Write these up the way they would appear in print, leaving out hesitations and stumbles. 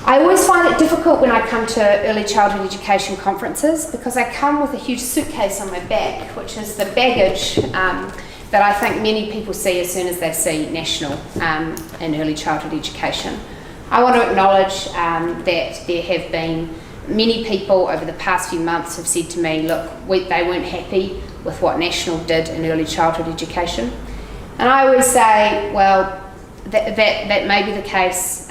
I always find it difficult when I come to early childhood education conferences because I come with a huge suitcase on my back, which is the baggage that I think many people see as soon as they see national in early childhood education. I want to acknowledge that there have been many people over the past few months have said to me, look, they weren't happy with what national did in early childhood education. And I always say, well, that may be the case.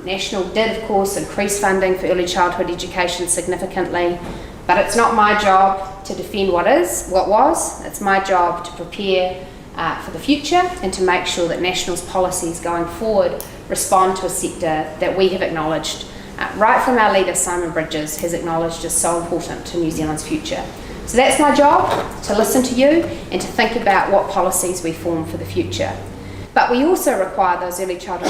National did, of course, increase funding for early childhood education significantly, but it's not my job to defend what was. It's my job to prepare for the future and to make sure that National's policies going forward respond to a sector that we have acknowledged, right from our leader Simon Bridges has acknowledged as so important to New Zealand's future. So that's my job, to listen to you and to think about what policies we form for the future. But we also require those early childhood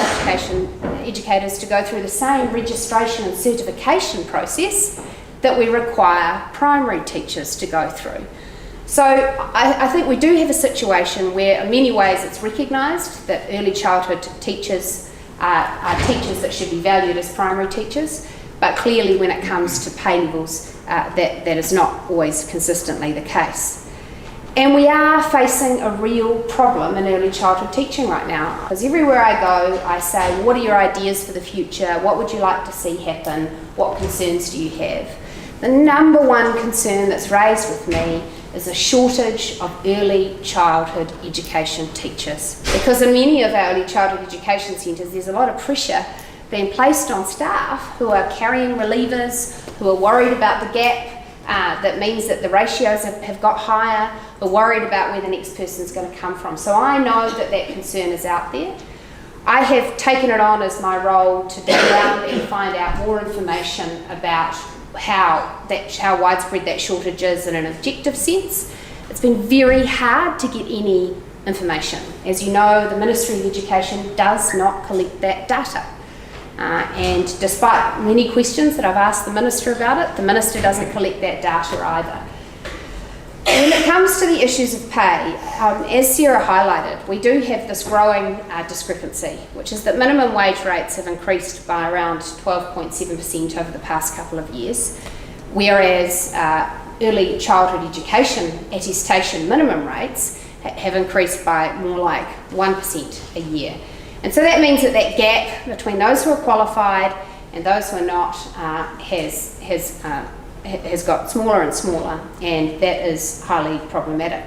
educators to go through the same registration and certification process that we require primary teachers to go through. So I think we do have a situation where in many ways it's recognised that early childhood teachers are teachers that should be valued as primary teachers, but clearly when it comes to pay levels that is not always consistently the case. And we are facing a real problem in early childhood teaching right now, because everywhere I go I say, what are your ideas for the future? What would you like to see happen? What concerns do you have? The number one concern that's raised with me is a shortage of early childhood education teachers. Because in many of our early childhood education centres there's a lot of pressure being placed on staff who are carrying relievers, who are worried about the gap. That means that the ratios have got higher, are worried about where the next person's going to come from. So I know that concern is out there. I have taken it on as my role to dig around and find out more information about how widespread that shortage is in an objective sense. It's been very hard to get any information. As you know, the Ministry of Education does not collect that data. And despite many questions that I've asked the Minister about it, the Minister doesn't collect that data either. When it comes to the issues of pay, as Sarah highlighted, we do have this growing discrepancy, which is that minimum wage rates have increased by around 12.7% over the past couple of years, whereas early childhood education attestation minimum rates have increased by more like 1% a year. And so that means that gap between those who are qualified and those who are not has got smaller and smaller, and that is highly problematic.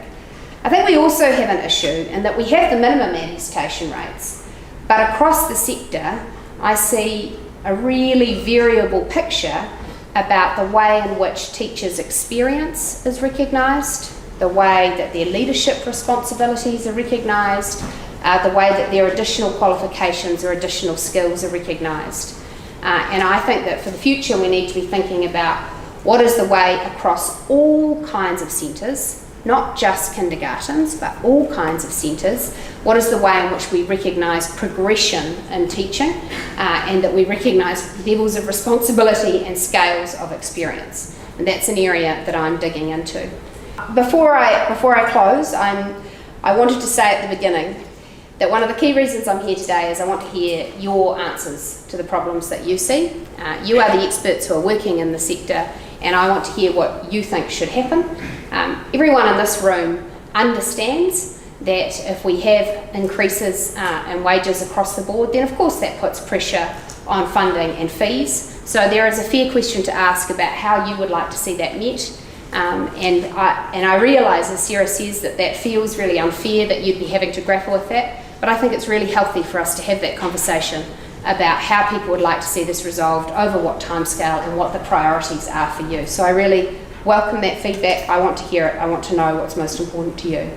I think we also have an issue in that we have the minimum attestation rates, but across the sector I see a really variable picture about the way in which teachers' experience is recognised, the way that their leadership responsibilities are recognised, the way that their additional qualifications or additional skills are recognised. And I think that for the future we need to be thinking about what is the way across all kinds of centres, not just kindergartens, but all kinds of centres, what is the way in which we recognise progression in teaching and that we recognise levels of responsibility and scales of experience. And that's an area that I'm digging into. Before I close, I wanted to say at the beginning that one of the key reasons I'm here today is I want to hear your answers to the problems that you see. You are the experts who are working in the sector, and I want to hear what you think should happen. Everyone in this room understands that if we have increases in wages across the board, then of course that puts pressure on funding and fees. So there is a fair question to ask about how you would like to see that met. And I realise, as Sarah says, that feels really unfair that you'd be having to grapple with that, but I think it's really healthy for us to have that conversation about how people would like to see this resolved, over what timescale, and what the priorities are for you. So I really welcome that feedback. I want to hear it. I want to know what's most important to you.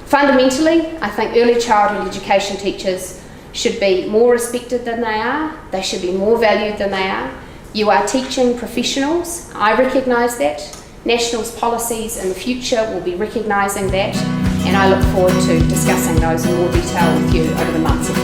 Fundamentally, I think early childhood education teachers should be more respected than they are. They should be more valued than they are. You are teaching professionals. I recognise that. National's policies in the future will be recognising that, and I look forward to discussing those in more detail with you over the months ahead.